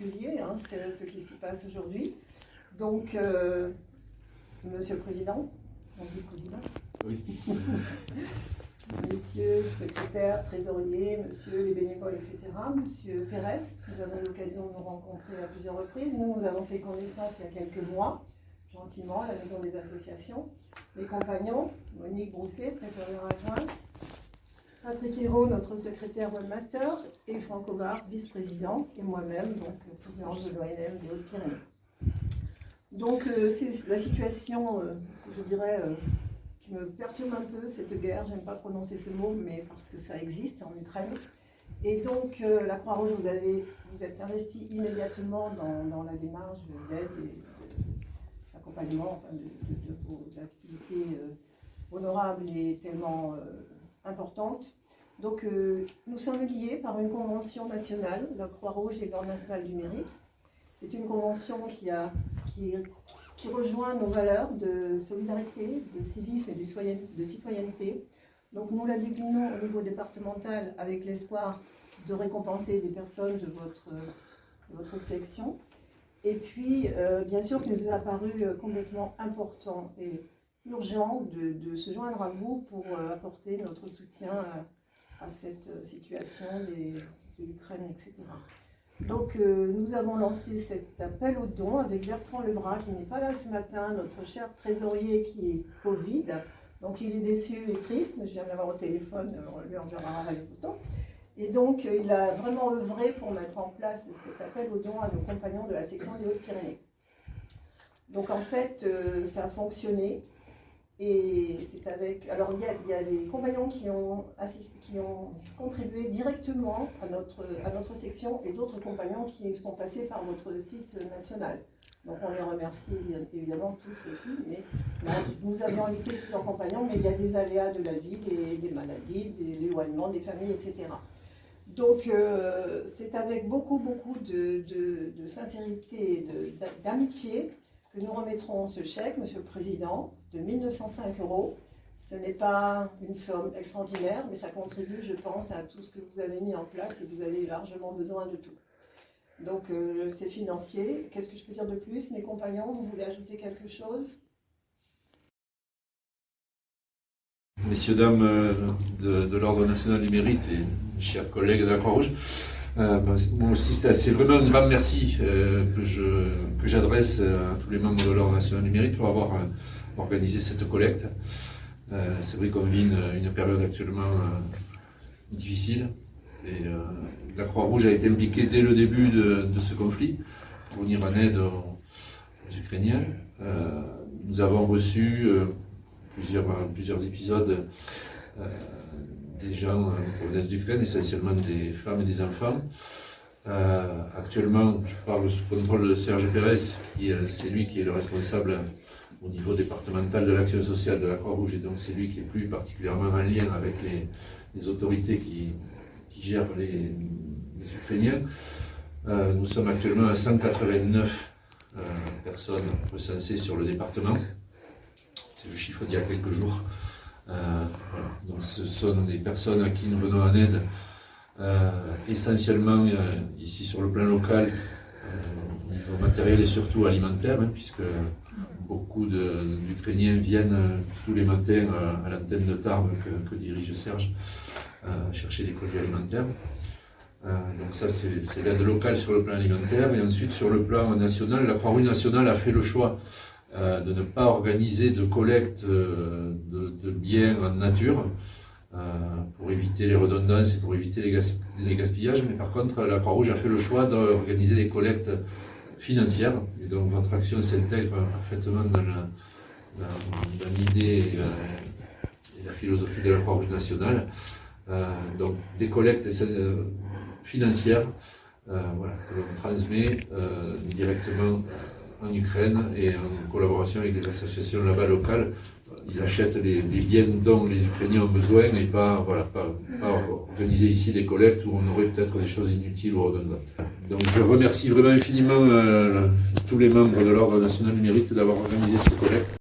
particulier, hein, c'est ce qui se passe aujourd'hui. Donc, Monsieur le Président, on dit Président. Oui. Messieurs le secrétaire, trésorier, monsieur les bénévoles, etc. Monsieur Pérez, nous avons eu l'occasion de nous rencontrer à plusieurs reprises. Nous avons fait connaissance il y a quelques mois, gentiment, à la Maison des Associations. Les compagnons, Monique Brousset, trésorière adjointe, Patrick Hérault, notre secrétaire webmaster, et Franck Hogard, vice-président, et moi-même, donc présidente de l'ONM des Hautes-Pyrénées. Donc c'est la situation, je dirais, qui me perturbe un peu, cette guerre. J'aime pas prononcer ce mot, mais parce que ça existe en Ukraine. Et donc la Croix-Rouge, vous êtes investi immédiatement dans la démarche d'aide et d'accompagnement, enfin, de vos activités honorables et tellement importantes. Donc nous sommes liés par une convention nationale, la Croix-Rouge et l'Ordre national du mérite. C'est une convention qui rejoint nos valeurs de solidarité, de civisme et de citoyenneté. Donc nous la déclinons au niveau départemental avec l'espoir de récompenser des personnes de votre section. Et puis, bien sûr, qu'il nous a paru complètement important et urgent de se joindre à vous pour apporter notre soutien à cette situation de l'Ukraine, etc. Donc nous avons lancé cet appel aux dons avec Bertrand Lebras qui n'est pas là ce matin, notre cher trésorier qui est Covid. Donc il est déçu et triste, mais je viens de l'avoir au téléphone, on lui enverra les photos. Et donc il a vraiment œuvré pour mettre en place cet appel aux dons à nos compagnons de la section des Hautes-Pyrénées. Donc en fait ça a fonctionné. Et c'est avec. Alors il y a des compagnons qui ont contribué directement à notre section et d'autres compagnons qui sont passés par notre site national. Donc on les remercie évidemment tous aussi. Mais là, nous avions invité plusieurs compagnons, mais il y a des aléas de la vie, des maladies, des éloignements, des familles, etc. Donc c'est avec beaucoup de sincérité et d'amitié que nous remettrons ce chèque, Monsieur le Président, de 1 905 €. Ce n'est pas une somme extraordinaire, mais ça contribue, je pense, à tout ce que vous avez mis en place et vous avez largement besoin de tout. Donc, c'est financier. Qu'est-ce que je peux dire de plus? Mes compagnons, vous voulez ajouter quelque chose? Messieurs, dames de l'Ordre national du mérite et chers collègues de la Croix-Rouge, moi aussi, c'est vraiment un grand merci que j'adresse à tous les membres de l'Ordre national du mérite pour avoir organisé cette collecte. C'est vrai qu'on vit une période actuellement difficile et la Croix-Rouge a été impliquée dès le début de ce conflit pour venir en aide aux Ukrainiens. Nous avons reçu plusieurs épisodes des gens provenance d'Ukraine, essentiellement des femmes et des enfants. Actuellement, je parle sous contrôle de Serge Pérez, c'est lui qui est le responsable au niveau départemental de l'action sociale de la Croix-Rouge, et donc c'est lui qui est plus particulièrement en lien avec les autorités qui gèrent les Ukrainiens. Nous sommes actuellement à 189 personnes recensées sur le département. C'est le chiffre d'il y a quelques jours. Voilà. Donc ce sont des personnes à qui nous venons en aide essentiellement ici sur le plan local au niveau matériel et surtout alimentaire, puisque beaucoup d'Ukrainiens viennent tous les matins à l'antenne de Tarbes que dirige Serge chercher des produits alimentaires. Donc ça c'est l'aide locale sur le plan alimentaire. Et ensuite sur le plan national, la Croix-Rouge nationale a fait le choix de ne pas organiser de collecte de biens en nature pour éviter les redondances et pour éviter les gaspillages. Mais par contre, la Croix-Rouge a fait le choix d'organiser des collectes financières. Et donc votre action s'intègre parfaitement dans l'idée et la philosophie de la Croix-Rouge nationale. Donc des collectes financières voilà, que l'on transmet directement en Ukraine et en collaboration avec des associations là-bas locales. Ils achètent les biens dont les Ukrainiens ont besoin et pas organiser ici des collectes où on aurait peut-être des choses inutiles ou redondantes. Donc je remercie vraiment infiniment tous les membres de l'Ordre national du mérite d'avoir organisé ces collectes.